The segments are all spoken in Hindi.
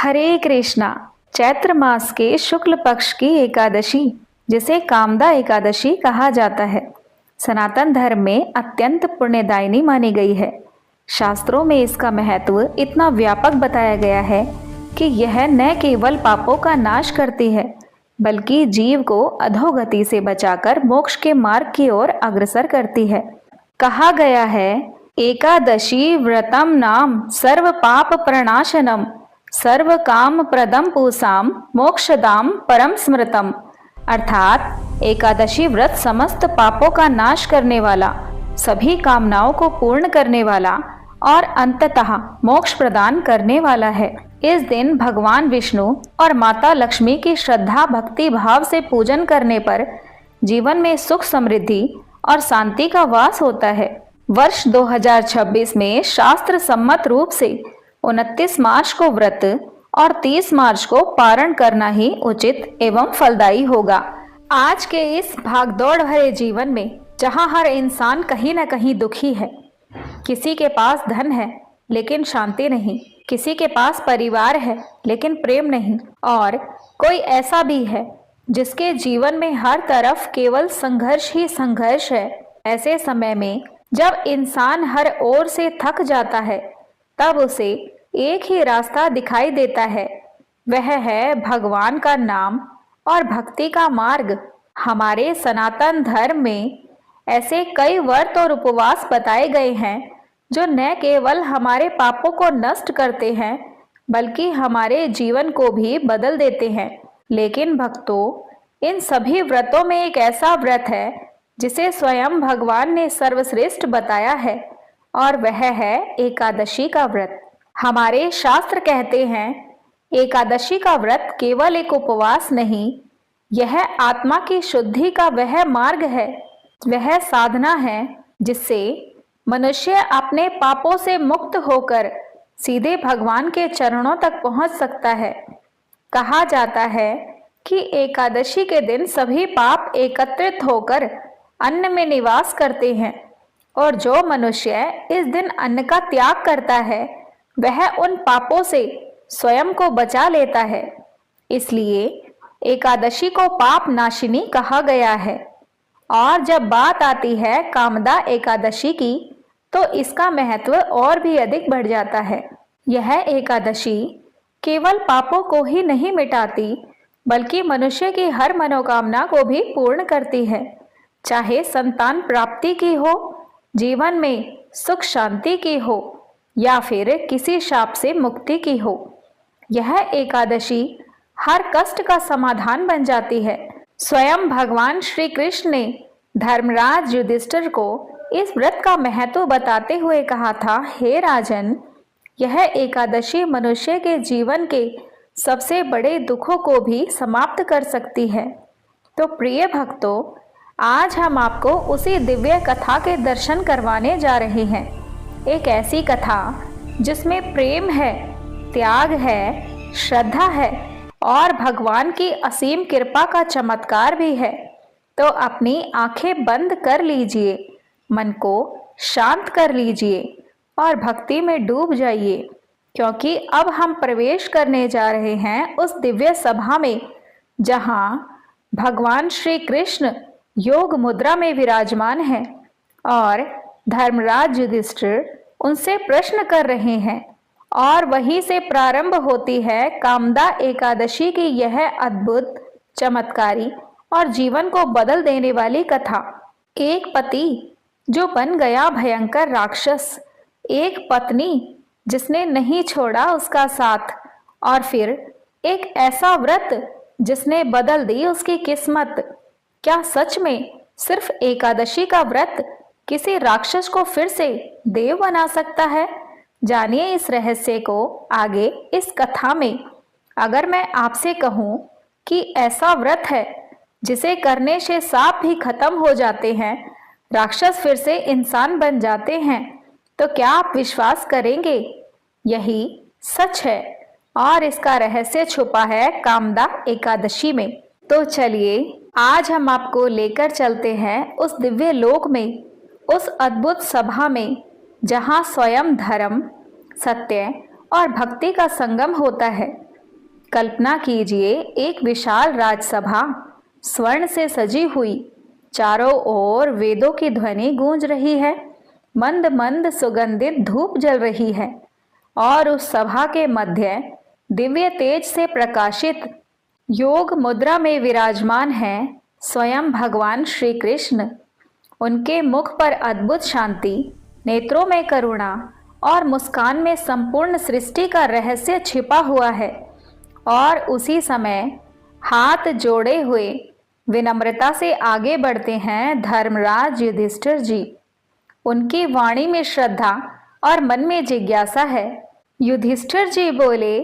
हरे कृष्णा। चैत्र मास के शुक्ल पक्ष की एकादशी, जिसे कामदा एकादशी कहा जाता है, सनातन धर्म में अत्यंत पुण्यदायिनी मानी गई है। शास्त्रों में इसका महत्व इतना व्यापक बताया गया है कि यह न केवल पापों का नाश करती है, बल्कि जीव को अधोगति से बचाकर मोक्ष के मार्ग की ओर अग्रसर करती है। कहा गया है, एकादशी व्रतम नाम सर्व पाप प्रणाशनम सर्व काम प्रदम पूसाम मोक्षदाम परम स्मृतम। अर्थात एकादशी व्रत समस्त पापों का नाश करने वाला, सभी कामनाओं को पूर्ण करने वाला और अंततः मोक्ष प्रदान करने वाला है। इस दिन भगवान विष्णु और माता लक्ष्मी की श्रद्धा भक्ति भाव से पूजन करने पर जीवन में सुख समृद्धि और शांति का वास होता है। वर्ष 2026 में शास्त्र सम्मत रूप से 29 मार्च को व्रत और 30 मार्च को पारण करना ही उचित एवं फलदायी होगा। आज के इस भागदौड़ भरे जीवन में, जहां हर इंसान कहीं न कहीं दुखी है, किसी के पास धन है लेकिन शांति नहीं, किसी के पास परिवार है लेकिन प्रेम नहीं, और कोई ऐसा भी है जिसके जीवन में हर तरफ केवल संघर्ष ही संघर्ष है। ऐसे समय में जब इंसान हर ओर से थक जाता है, तब उसे एक ही रास्ता दिखाई देता है, वह है भगवान का नाम और भक्ति का मार्ग। हमारे सनातन धर्म में ऐसे कई व्रत और उपवास बताए गए हैं जो न केवल हमारे पापों को नष्ट करते हैं, बल्कि हमारे जीवन को भी बदल देते हैं। लेकिन भक्तों, इन सभी व्रतों में एक ऐसा व्रत है जिसे स्वयं भगवान ने सर्वश्रेष्ठ बताया है, और वह है एकादशी का व्रत। हमारे शास्त्र कहते हैं, एकादशी का व्रत केवल एक उपवास नहीं, यह आत्मा की शुद्धि का वह मार्ग है, वह साधना है जिससे मनुष्य अपने पापों से मुक्त होकर सीधे भगवान के चरणों तक पहुंच सकता है। कहा जाता है कि एकादशी के दिन सभी पाप एकत्रित होकर अन्न में निवास करते हैं, और जो मनुष्य इस दिन अन्न का त्याग करता है, वह उन पापों से स्वयं को बचा लेता है। इसलिए एकादशी को पाप नाशिनी कहा गया है। और जब बात आती है कामदा एकादशी की, तो इसका महत्व और भी अधिक बढ़ जाता है। यह एकादशी केवल पापों को ही नहीं मिटाती, बल्कि मनुष्य की हर मनोकामना को भी पूर्ण करती है, चाहे संतान प्राप्ति की हो, जीवन में सुख शांति की हो, या फिर किसी शाप से मुक्ति की हो। यह एकादशी हर कष्ट का समाधान बन जाती है। स्वयं भगवान श्री कृष्ण ने धर्मराज युधिष्ठिर को इस व्रत का महत्व बताते हुए कहा था, हे राजन, यह एकादशी मनुष्य के जीवन के सबसे बड़े दुखों को भी समाप्त कर सकती है। तो प्रिय भक्तों, आज हम आपको उसी दिव्य कथा के दर्शन करवाने जा रहे हैं। एक ऐसी कथा जिसमें प्रेम है, त्याग है, श्रद्धा है और भगवान की असीम कृपा का चमत्कार भी है। तो अपनी आंखें बंद कर लीजिए, मन को शांत कर लीजिए और भक्ति में डूब जाइए, क्योंकि अब हम प्रवेश करने जा रहे हैं उस दिव्य सभा में जहां भगवान श्री कृष्ण योग मुद्रा में विराजमान हैं और धर्मराज युधिष्ठिर उनसे प्रश्न कर रहे हैं। और वहीं से प्रारंभ होती है कामदा एकादशी की यह अद्भुत, चमत्कारी और जीवन को बदल देने वाली कथा। एक पति जो बन गया भयंकर राक्षस, एक पत्नी जिसने नहीं छोड़ा उसका साथ, और फिर एक ऐसा व्रत जिसने बदल दी उसकी किस्मत। क्या सच में सिर्फ एकादशी का व्रत किसी राक्षस को फिर से देव बना सकता है? जानिए इस रहस्य को आगे इस कथा में। अगर मैं आपसे कहूं कि ऐसा व्रत है जिसे करने से सांप भी खत्म हो जाते हैं, राक्षस फिर से इंसान बन जाते हैं, तो क्या आप विश्वास करेंगे? यही सच है और इसका रहस्य छुपा है कामदा एकादशी में। तो चलिए आज हम आपको लेकर चलते हैं उस दिव्य लोक में, उस अद्भुत सभा में जहां स्वयं धर्म, सत्य और भक्ति का संगम होता है। कल्पना कीजिए, एक विशाल राजसभा स्वर्ण से सजी हुई, चारों ओर वेदों की ध्वनि गूंज रही है, मंद मंद सुगंधित धूप जल रही है और उस सभा के मध्य दिव्य तेज से प्रकाशित योग मुद्रा में विराजमान है स्वयं भगवान श्री कृष्ण। उनके मुख पर अद्भुत शांति, नेत्रों में करुणा और मुस्कान में संपूर्ण सृष्टि का रहस्य छिपा हुआ है। और उसी समय हाथ जोड़े हुए विनम्रता से आगे बढ़ते हैं धर्मराज युधिष्ठिर जी। उनकी वाणी में श्रद्धा और मन में जिज्ञासा है। युधिष्ठिर जी बोले,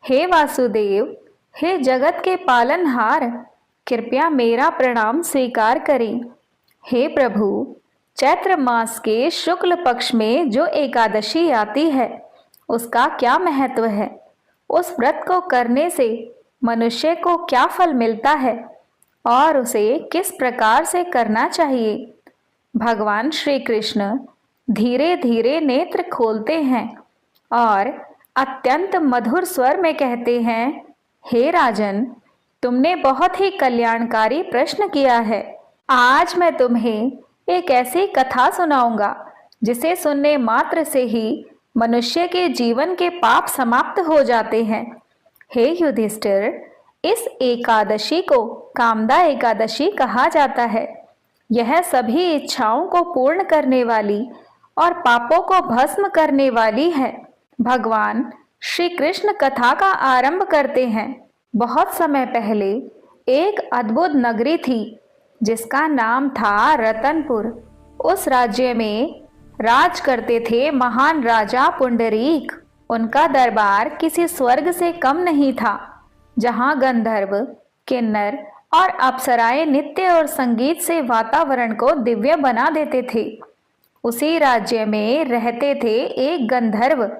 हे वासुदेव, हे जगत के पालनहार, कृपया मेरा प्रणाम स्वीकार करें। हे प्रभु, चैत्र मास के शुक्ल पक्ष में जो एकादशी आती है उसका क्या महत्व है? उस व्रत को करने से मनुष्य को क्या फल मिलता है और उसे किस प्रकार से करना चाहिए? भगवान श्री कृष्ण धीरे धीरे नेत्र खोलते हैं और अत्यंत मधुर स्वर में कहते हैं, हे राजन, तुमने बहुत ही कल्याणकारी प्रश्न किया है। आज मैं तुम्हें एक ऐसी कथा सुनाऊंगा जिसे सुनने मात्र से ही मनुष्य के जीवन के पाप समाप्त हो जाते हैं। हे युधिष्ठिर, इस एकादशी को कामदा एकादशी कहा जाता है। यह सभी इच्छाओं को पूर्ण करने वाली और पापों को भस्म करने वाली है। भगवान श्री कृष्ण कथा का आरंभ करते हैं। बहुत समय पहले एक अद्भुत नगरी थी जिसका नाम था रतनपुर। उस राज्य में राज करते थे महान राजा पुंडरीक। उनका दरबार किसी स्वर्ग से कम नहीं था, जहां गंधर्व, किन्नर और अप्सराएं नृत्य और संगीत से वातावरण को दिव्य बना देते थे। उसी राज्य में रहते थे एक गंधर्व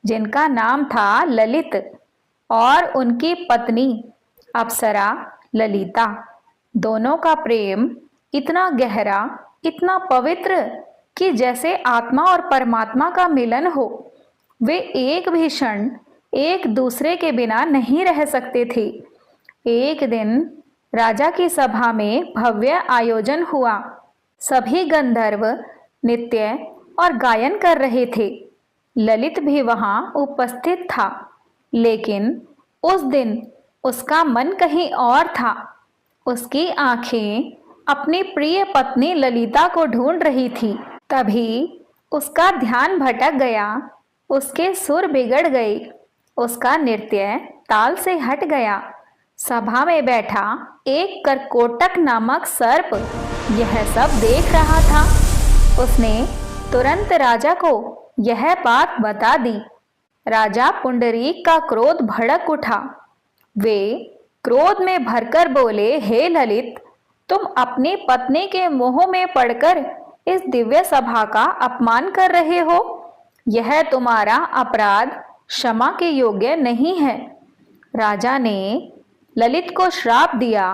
जिनका नाम था ललित और उनकी पत्नी अप्सरा ललिता। दोनों का प्रेम इतना गहरा, इतना पवित्र कि जैसे आत्मा और परमात्मा का मिलन हो। वे एक भी क्षण एक दूसरे के बिना नहीं रह सकते थे। एक दिन राजा की सभा में भव्य आयोजन हुआ। सभी गंधर्व नृत्य और गायन कर रहे थे। ललित भी वहां उपस्थित था, लेकिन उस दिन उसका मन कहीं और था। उसकी आंखें अपनी प्रिय पत्नी ललिता को ढूंढ रही थी। तभी उसका ध्यान भटक गया, उसके सुर बिगड़ गए, उसका नृत्य ताल से हट गया। सभा में बैठा एक करकोटक नामक सर्प यह सब देख रहा था। उसने तुरंत राजा को यह बात बता दी। राजा पुंडरीक का क्रोध भड़क उठा। वे क्रोध में भरकर बोले, हे ललित, तुम अपनी पत्नी के मोह में पड़कर इस दिव्य सभा का अपमान कर रहे हो। यह तुम्हारा अपराध क्षमा के योग्य नहीं है। राजा ने ललित को श्राप दिया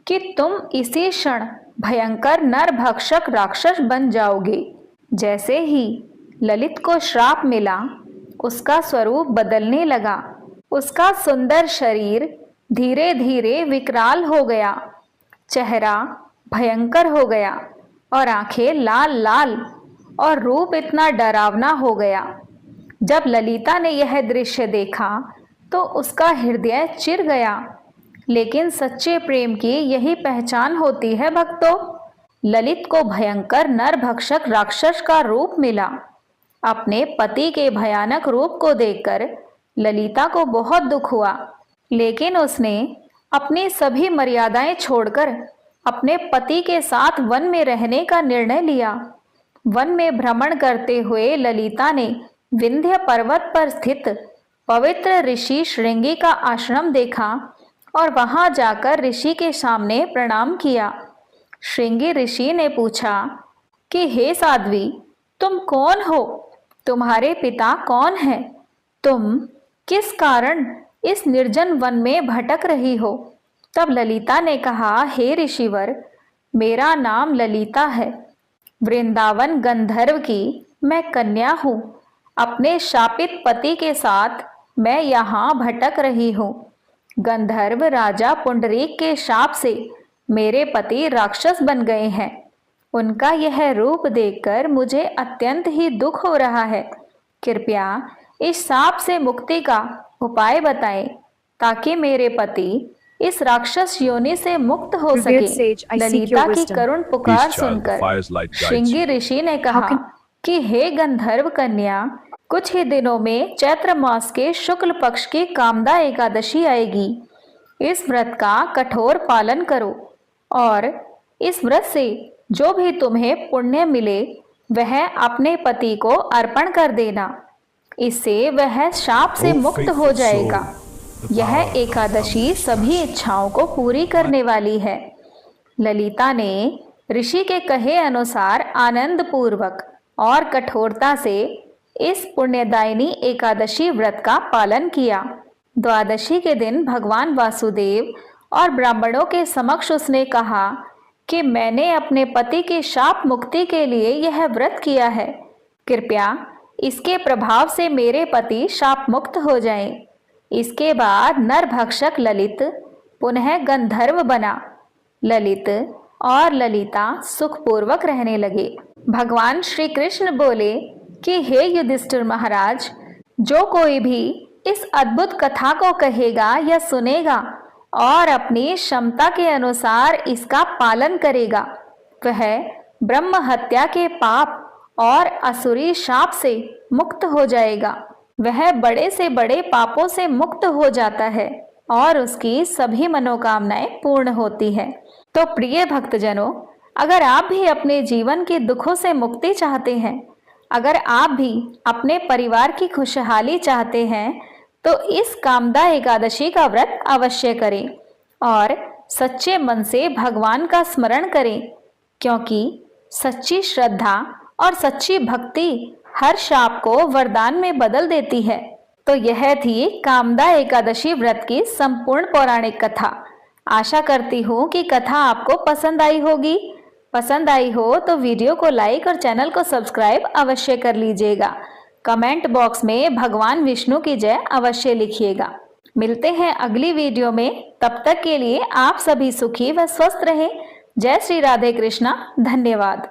कि तुम इसी क्षण भयंकर नरभक्षक राक्षस बन जाओगे। जैसे ही ललित को श्राप मिला, उसका स्वरूप बदलने लगा। उसका सुंदर शरीर धीरे धीरे विकराल हो गया, चेहरा भयंकर हो गया और आंखें लाल लाल, और रूप इतना डरावना हो गया। जब ललिता ने यह दृश्य देखा तो उसका हृदय चिर गया। लेकिन सच्चे प्रेम की यही पहचान होती है भक्तों। ललित को भयंकर नरभक्षक राक्षस का रूप मिला। अपने पति के भयानक रूप को देखकर ललिता को बहुत दुख हुआ, लेकिन उसने अपनी सभी मर्यादाएं छोड़कर अपने पति के साथ वन में रहने का निर्णय लिया। वन में भ्रमण करते हुए ललिता ने विंध्य पर्वत पर स्थित पवित्र ऋषि श्रृंगी का आश्रम देखा और वहां जाकर ऋषि के सामने प्रणाम किया। श्रृंगी ऋषि ने पूछा कि हे साध्वी, तुम कौन हो? तुम्हारे पिता कौन हैं? तुम किस कारण इस निर्जन वन में भटक रही हो? तब ललिता ने कहा, हे ऋषिवर, मेरा नाम ललिता है। वृंदावन गंधर्व की मैं कन्या हूँ। अपने शापित पति के साथ मैं यहाँ भटक रही हूँ। गंधर्व राजा पुंडरीक के शाप से मेरे पति राक्षस बन गए हैं। उनका यह रूप देखकर मुझे अत्यंत ही दुख हो रहा है। कृपया इस शाप से मुक्ति का उपाय बताएं ताकि मेरे पति इस राक्षस योनि से मुक्त हो सके। ललिता की करुण पुकार सुनकर श्रृंगी ऋषि ने कहा कि हे गंधर्व कन्या, कुछ ही दिनों में चैत्र मास के शुक्ल पक्ष की कामदा एकादशी आएगी। इस व्रत का कठोर पालन करो और इस व्रत से जो भी तुम्हें पुण्य मिले वह अपने पति को अर्पण कर देना। इससे वह शाप से मुक्त हो जाएगा। यह एकादशी सभी इच्छाओं को पूरी करने वाली है। ललिता ने ऋषि के कहे अनुसार आनंद पूर्वक और कठोरता से इस पुण्यदायिनी एकादशी व्रत का पालन किया। द्वादशी के दिन भगवान वासुदेव और ब्राह्मणों के समक्ष उसने कहा कि मैंने अपने पति की शाप मुक्ति के लिए यह व्रत किया है। कृपया इसके प्रभाव से मेरे पति शाप मुक्त हो जाएं। इसके बाद नरभक्षक ललित पुनः गंधर्व बना। ललित और ललिता सुखपूर्वक रहने लगे। भगवान श्री कृष्ण बोले कि हे युधिष्ठिर महाराज, जो कोई भी इस अद्भुत कथा को कहेगा या सुनेगा और अपनी क्षमता के अनुसार इसका पालन करेगा, वह ब्रह्म हत्या के पाप और असुरी शाप से मुक्त हो जाएगा। वह बड़े से बड़े पापों से मुक्त हो जाता है और उसकी सभी मनोकामनाएं पूर्ण होती है। तो प्रिय भक्तजनों, अगर आप भी अपने जीवन के दुखों से मुक्ति चाहते हैं, अगर आप भी अपने परिवार की खुशहाली चाहते हैं, तो इस कामदा एकादशी का व्रत अवश्य करें और सच्चे मन से भगवान का स्मरण करें, क्योंकि सच्ची श्रद्धा और सच्ची भक्ति हर शाप को वरदान में बदल देती है। तो यह थी कामदा एकादशी व्रत की संपूर्ण पौराणिक कथा। आशा करती हूँ कि कथा आपको पसंद आई होगी। पसंद आई हो तो वीडियो को लाइक और चैनल को सब्सक्राइब अवश्य कर लीजिएगा। कमेंट बॉक्स में भगवान विष्णु की जय अवश्य लिखिएगा। मिलते हैं अगली वीडियो में। तब तक के लिए आप सभी सुखी व स्वस्थ रहें। जय श्री राधे कृष्णा। धन्यवाद।